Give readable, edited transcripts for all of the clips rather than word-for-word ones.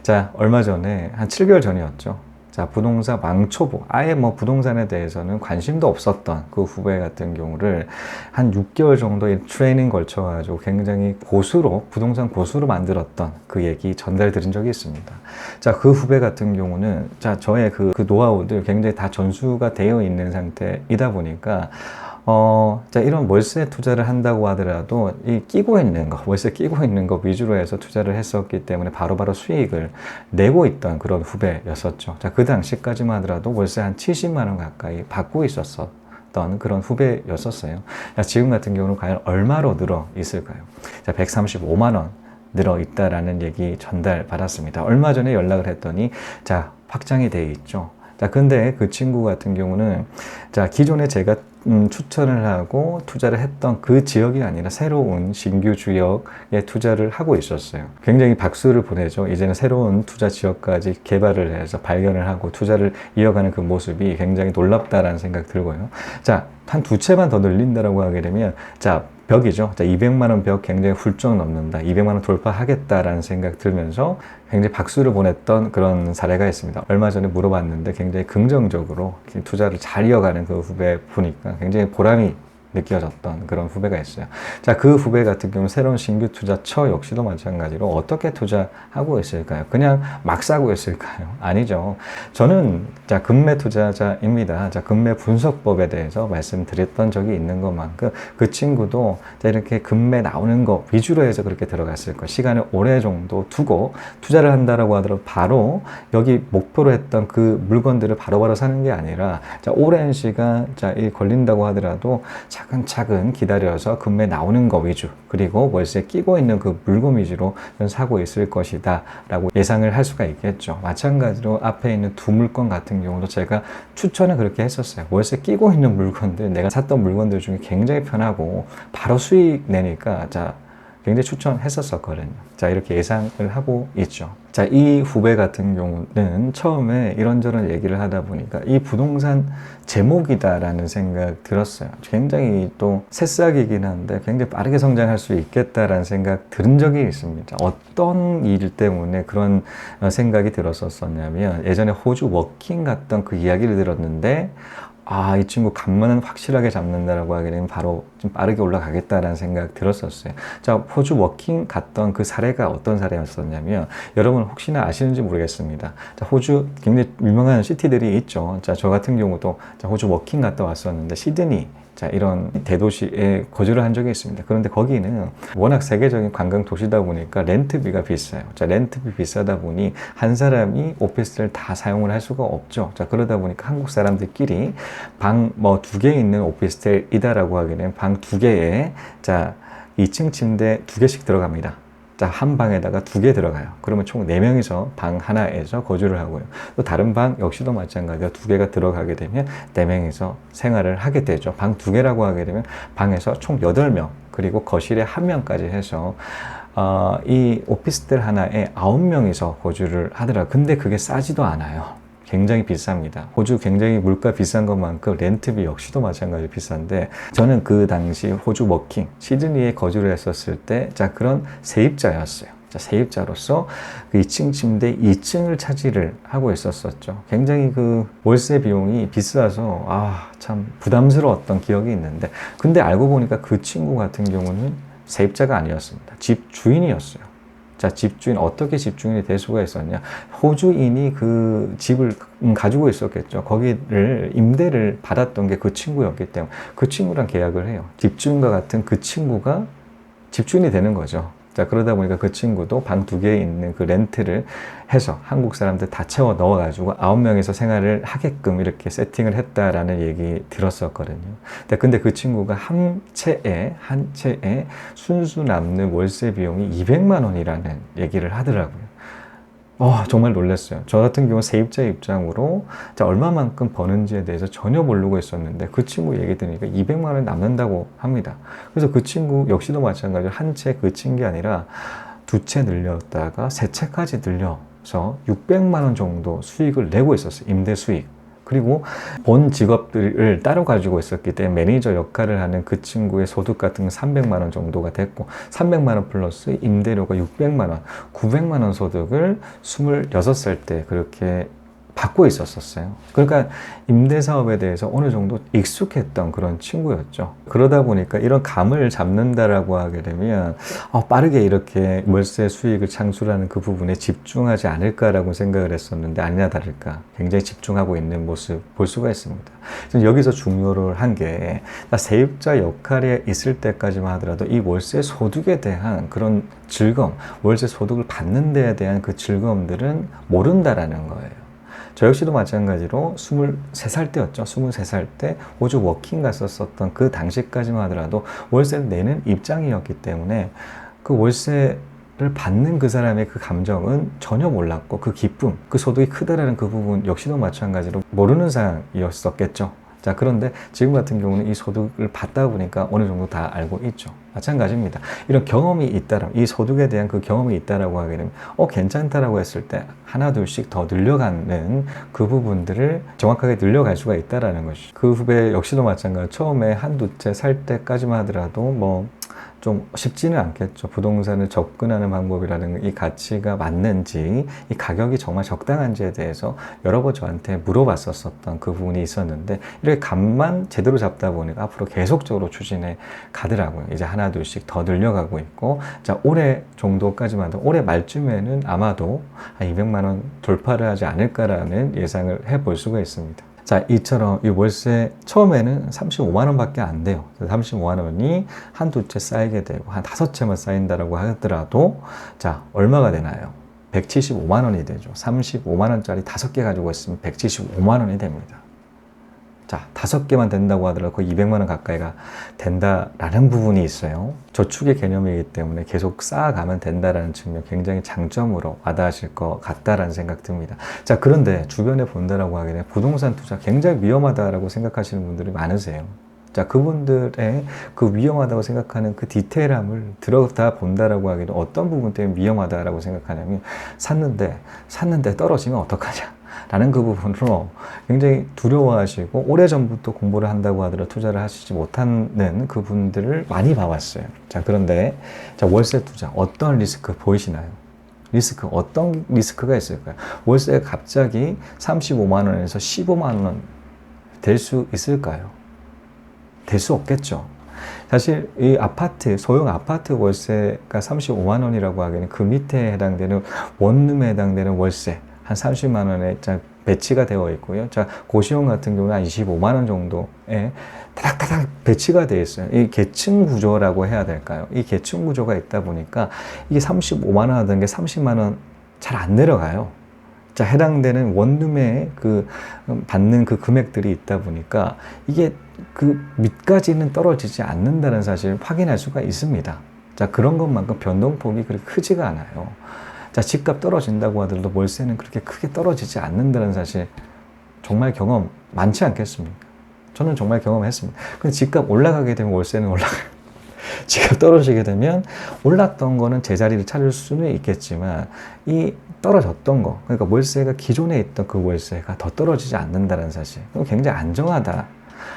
자, 얼마 전에 한 7개월 전이었죠. 자, 부동산 왕초보, 아예 뭐 부동산에 대해서는 관심도 없었던 그 후배 같은 경우를 한 6개월 정도의 트레이닝 걸쳐가지고 굉장히 고수로, 부동산 고수로 만들었던 그 얘기 전달 드린 적이 있습니다. 자, 그 후배 같은 경우는, 자, 저의 그 노하우들 굉장히 다 전수가 되어 있는 상태이다 보니까, 자, 이런 월세 투자를 한다고 하더라도 이 끼고 있는 거, 월세 끼고 있는 거 위주로 해서 투자를 했었기 때문에 바로바로 수익을 내고 있던 그런 후배였었죠. 자, 그 당시까지만 하더라도 월세 한 70만 원 가까이 받고 있었던 그런 후배였었어요. 자, 지금 같은 경우는 과연 얼마로 늘어 있을까요? 자, 135만 원 늘어 있다라는 얘기 전달 받았습니다. 얼마 전에 연락을 했더니, 자, 확장이 돼 있죠. 자, 근데 그 친구 같은 경우는, 자, 기존에 제가 추천을 하고 투자를 했던 그 지역이 아니라 새로운 신규 지역에 투자를 하고 있었어요. 굉장히 박수를 보내죠. 이제는 새로운 투자 지역까지 개발을 해서 발견을 하고 투자를 이어가는 그 모습이 굉장히 놀랍다라는 생각 들고요. 자, 한 두 채만 더 늘린다라고 하게 되면, 자, 벽이죠. 자, 200만 원 벽 굉장히 훌쩍 넘는다. 200만 원 돌파하겠다라는 생각 들면서 굉장히 박수를 보냈던 그런 사례가 있습니다. 얼마 전에 물어봤는데 굉장히 긍정적으로 투자를 잘 이어가는 그 후배 보니까 굉장히 보람이 느껴졌던 그런 후배가 있어요. 자, 그 후배 같은 경우는 새로운 신규 투자처 역시도 마찬가지로 어떻게 투자하고 있을까요? 그냥 막 사고 있을까요? 아니죠. 저는, 자, 금매 투자자입니다. 자, 금매 분석법에 대해서 말씀드렸던 적이 있는 것만큼 그 친구도, 자, 이렇게 금매 나오는 거 위주로 해서 그렇게 들어갔을 거예요. 시간을 오래 정도 두고 투자를 한다라고 하더라도 바로 여기 목표로 했던 그 물건들을 바로바로 사는 게 아니라, 자, 오랜 시간, 자, 이 걸린다고 하더라도 차근차근 기다려서 금매 나오는 거 위주, 그리고 월세 끼고 있는 그 물건 위주로 사고 있을 것이다 라고 예상을 할 수가 있겠죠. 마찬가지로 앞에 있는 두 물건 같은 경우도 제가 추천을 그렇게 했었어요. 월세 끼고 있는 물건들, 내가 샀던 물건들 중에 굉장히 편하고 바로 수익 내니까, 자, 굉장히 추천했었거든요. 자, 이렇게 예상을 하고 있죠. 자, 이 후배 같은 경우는 처음에 이런저런 얘기를 하다 보니까 이 부동산 제목이다라는 생각 들었어요. 굉장히 또 새싹이긴 한데 굉장히 빠르게 성장할 수 있겠다라는 생각 들은 적이 있습니다. 어떤 일 때문에 그런 생각이 들었었냐면, 예전에 호주 워킹 갔던 그 이야기를 들었는데, 아, 이 친구 간만은 확실하게 잡는다라고 하게 되면 바로 좀 빠르게 올라가겠다라는 생각 들었었어요. 자, 호주 워킹 갔던 그 사례가 어떤 사례였었냐면, 여러분 혹시나 아시는지 모르겠습니다. 자, 호주 굉장히 유명한 시티들이 있죠. 자, 저 같은 경우도, 자, 호주 워킹 갔다 왔었는데, 시드니, 자, 이런 대도시에 거주를 한 적이 있습니다. 그런데 거기는 워낙 세계적인 관광 도시다 보니까 렌트비가 비싸요. 자, 렌트비 비싸다 보니 한 사람이 오피스텔을 다 사용을 할 수가 없죠. 자, 그러다 보니까 한국 사람들끼리 방 뭐 2개 있는 오피스텔이다라고 하게 되면 방 2개에, 자, 2층 침대 2개씩 들어갑니다. 자, 한 방에다가 2개 들어가요. 그러면 총 4명이서 방 하나에서 거주를 하고요. 또 다른 방 역시도 마찬가지로 2개가 들어가게 되면 4명이서 생활을 하게 되죠. 방 2개라고 하게 되면 방에서 총 8명, 그리고 거실에 1명까지 해서 이 오피스텔 하나에 9명이서 거주를 하더라고요. 근데 그게 싸지도 않아요. 굉장히 비쌉니다. 호주 굉장히 물가 비싼 것만큼 렌트비 역시도 마찬가지로 비싼데, 저는 그 당시 호주 워킹, 시드니에 거주를 했었을 때, 자, 그런 세입자였어요. 자, 세입자로서 그 2층 침대 2층을 차지를 하고 있었었죠. 굉장히 그 월세 비용이 비싸서, 아, 참 부담스러웠던 기억이 있는데, 근데 알고 보니까 그 친구 같은 경우는 세입자가 아니었습니다. 집 주인이었어요. 자, 집주인, 어떻게 집주인이 될 수가 있었냐? 호주인이 그 집을 가지고 있었겠죠. 거기를 임대를 받았던 게 그 친구였기 때문에 그 친구랑 계약을 해요. 집주인과 같은 그 친구가 집주인이 되는 거죠. 자, 그러다 보니까 그 친구도 방 2개에 있는 그 렌트를 해서 한국 사람들 다 채워 넣어가지고 9명이서 생활을 하게끔 이렇게 세팅을 했다라는 얘기 들었었거든요. 근데 그 친구가 한 채에 순수 남는 월세 비용이 200만 원이라는 얘기를 하더라고요. 정말 놀랐어요. 저 같은 경우 세입자 입장으로, 자, 얼마만큼 버는지에 대해서 전혀 모르고 있었는데 그 친구 얘기 들으니까 200만 원 남는다고 합니다. 그래서 그 친구 역시도 마찬가지로 한 채 그친 게 아니라 2채 늘렸다가 3채까지 늘려서 600만 원 정도 수익을 내고 있었어요. 임대 수익. 그리고 본 직업들을 따로 가지고 있었기 때문에 매니저 역할을 하는 그 친구의 소득 같은 건 300만 원 정도가 됐고 300만 원 플러스 임대료가 600만 원, 900만 원 소득을 26살 때 그렇게 받고 있었어요. 그러니까 임대사업에 대해서 어느 정도 익숙했던 그런 친구였죠. 그러다 보니까 이런 감을 잡는다라고 하게 되면 빠르게 이렇게 월세 수익을 창출하는 그 부분에 집중하지 않을까라고 생각을 했었는데 아니나 다를까 굉장히 집중하고 있는 모습 볼 수가 있습니다. 여기서 중요를 한 게 세입자 역할에 있을 때까지만 하더라도 이 월세 소득에 대한 그런 즐거움, 월세 소득을 받는 데에 대한 그 즐거움들은 모른다라는 거예요. 저 역시도 마찬가지로 23살 때였죠. 23살 때 호주 워킹 갔었던 그 당시까지만 하더라도 월세를 내는 입장이었기 때문에 그 월세를 받는 그 사람의 그 감정은 전혀 몰랐고 그 기쁨, 그 소득이 크다라는 그 부분 역시도 마찬가지로 모르는 상황이었었겠죠. 자, 그런데 지금 같은 경우는 이 소득을 받다 보니까 어느 정도 다 알고 있죠. 마찬가지입니다. 이런 경험이 있다라, 이 소득에 대한 그 경험이 있다라고 하게 되면, 괜찮다라고 했을 때 하나, 둘씩 더 늘려가는 그 부분들을 정확하게 늘려갈 수가 있다라는 것이죠. 그 후배 역시도 마찬가지로 처음에 한두 채 살 때까지만 하더라도 좀 쉽지는 않겠죠. 부동산을 접근하는 방법이라는 이 가치가 맞는지, 이 가격이 정말 적당한지에 대해서 여러 번 저한테 물어봤었던 그 부분이 있었는데, 이렇게 감만 제대로 잡다 보니까 앞으로 계속적으로 추진해 가더라고요. 이제 하나, 둘씩 더 늘려가고 있고, 자, 올해 정도까지만 해도 올해 말쯤에는 아마도 한 200만 원 돌파를 하지 않을까라는 예상을 해볼 수가 있습니다. 자, 이처럼 이 월세 처음에는 35만 원밖에 안 돼요. 35만 원이 한두 채 쌓이게 되고 한 5채만 쌓인다라고 하더라도 자, 얼마가 되나요? 175만 원이 되죠. 35만 원짜리 5개 가지고 있으면 175만 원이 됩니다. 자, 5개만 된다고 하더라도 거의 200만 원 가까이가 된다라는 부분이 있어요. 저축의 개념이기 때문에 계속 쌓아가면 된다라는 측면 굉장히 장점으로 와닿으실 것 같다라는 생각 듭니다. 자, 그런데 주변에 본다라고 하게 되면 부동산 투자 굉장히 위험하다라고 생각하시는 분들이 많으세요. 자, 그분들의 그 위험하다고 생각하는 그 디테일함을 들어다 본다라고 하기는 어떤 부분 때문에 위험하다라고 생각하냐면 샀는데 떨어지면 어떡하냐 라는 그 부분으로 굉장히 두려워하시고 오래전부터 공부를 한다고 하더라도 투자를 하시지 못하는 그 분들을 많이 봐왔어요. 자, 그런데 자, 월세 투자 어떤 리스크 보이시나요? 어떤 리스크가 있을까요? 월세가 갑자기 35만 원에서 15만 원 될 수 있을까요? 될 수 없겠죠. 사실 이 아파트, 소형 아파트 월세가 35만 원이라고 하기에는 그 밑에 해당되는 원룸에 해당되는 월세 한 30만 원에 배치가 되어 있고요. 자, 고시원 같은 경우는 한 25만 원 정도에 다닥다닥 배치가 되어 있어요. 이 계층 구조라고 해야 될까요? 이 계층 구조가 있다 보니까 이게 35만 원 하던 게 30만 원 잘 안 내려가요. 자, 해당되는 원룸에 그 받는 그 금액들이 있다 보니까 이게 그 밑까지는 떨어지지 않는다는 사실을 확인할 수가 있습니다. 자, 그런 것만큼 변동폭이 그렇게 크지가 않아요. 자, 집값 떨어진다고 하더라도 월세는 그렇게 크게 떨어지지 않는다는 사실 정말 경험 많지 않겠습니까? 저는 정말 경험했습니다. 근데 집값 올라가게 되면 월세는 올라가요. 집값 떨어지게 되면 올랐던 거는 제자리를 찾을 수는 있겠지만 이 떨어졌던 거, 그러니까 월세가 기존에 있던 그 월세가 더 떨어지지 않는다는 사실, 굉장히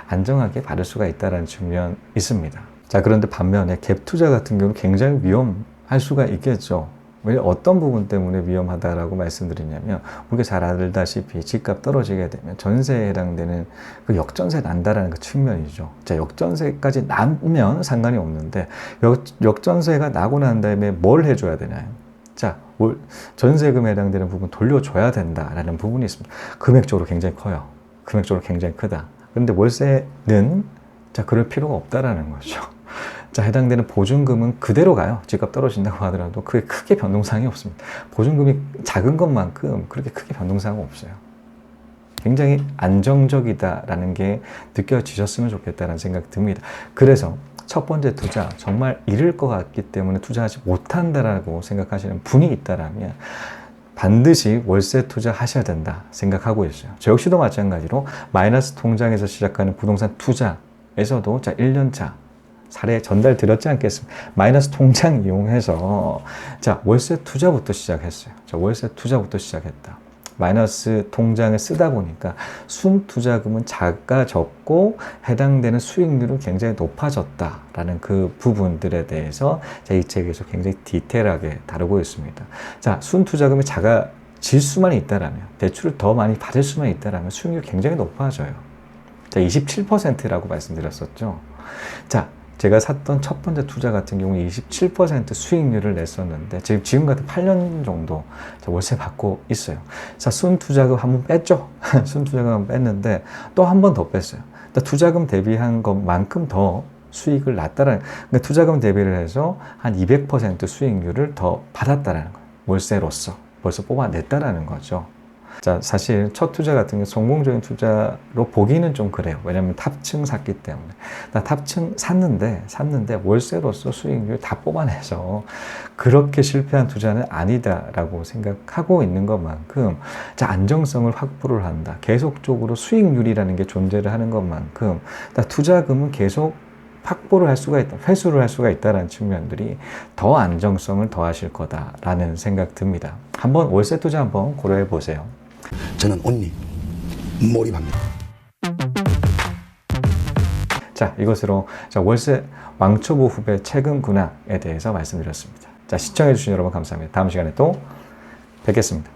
안정하게 받을 수가 있다는 측면이 있습니다. 자, 그런데 반면에 갭 투자 같은 경우는 굉장히 위험할 수가 있겠죠. 왜 어떤 부분 때문에 위험하다라고 말씀드리냐면 우리가 잘 알다시피 집값 떨어지게 되면 전세에 해당되는 그 역전세 난다라는 그 측면이죠. 자, 역전세까지 나면 상관이 없는데 역전세가 나고 난 다음에 뭘 해줘야 되나요? 자, 전세금에 해당되는 부분 돌려줘야 된다라는 부분이 있습니다. 금액적으로 굉장히 커요. 금액적으로 굉장히 크다. 그런데 월세는 자, 그럴 필요가 없다라는 거죠. 자, 해당되는 보증금은 그대로 가요. 집값 떨어진다고 하더라도 그게 크게 변동사항이 없습니다. 보증금이 작은 것만큼 그렇게 크게 변동사항은 없어요. 굉장히 안정적이다라는 게 느껴지셨으면 좋겠다는 생각이 듭니다. 그래서 첫 번째 투자, 정말 잃을 것 같기 때문에 투자하지 못한다라고 생각하시는 분이 있다라면 반드시 월세 투자하셔야 된다 생각하고 있어요. 저 역시도 마찬가지로 마이너스 통장에서 시작하는 부동산 투자에서도 자, 1년차 사례 전달 드렸지 않겠습니까? 마이너스 통장 이용해서 자, 월세 투자부터 시작했어요. 자, 월세 투자부터 시작했다. 마이너스 통장을 쓰다 보니까 순투자금은 작아졌고 해당되는 수익률은 굉장히 높아졌다라는 그 부분들에 대해서 이 책에서 굉장히 디테일하게 다루고 있습니다. 자, 순투자금이 작아질 수만 있다라면, 대출을 더 많이 받을 수만 있다라면 수익률이 굉장히 높아져요. 자, 27%라고 말씀드렸었죠. 자, 제가 샀던 첫 번째 투자 같은 경우는 27% 수익률을 냈었는데 지금 같은 8년 정도 월세 받고 있어요. 자, 순투자금 한번 뺐죠. 순투자금 한번 뺐는데 또 한 번 더 뺐어요. 투자금 대비한 것만큼 더 수익을 났다라는, 그러니까 투자금 대비를 해서 한 200% 수익률을 더 받았다라는 거예요. 월세로서 벌써 뽑아냈다라는 거죠. 자, 사실 첫 투자 같은 게 성공적인 투자로 보기는 좀 그래요. 왜냐면 탑층 샀기 때문에. 나 탑층 샀는데 월세로서 수익률 다 뽑아내서 그렇게 실패한 투자는 아니다라고 생각하고 있는 것만큼, 자, 안정성을 확보를 한다. 계속적으로 수익률이라는 게 존재를 하는 것만큼 투자금은 계속 확보를 할 수가 있다, 회수를 할 수가 있다는 측면들이 더 안정성을 더하실 거다라는 생각 듭니다. 한번 월세 투자 한번 고려해 보세요. 저는 온리 몰입합니다. 자, 이것으로 월세 왕초보 후배 최근 군항에 대해서 말씀드렸습니다. 자, 시청해 주신 여러분 감사합니다. 다음 시간에 또 뵙겠습니다.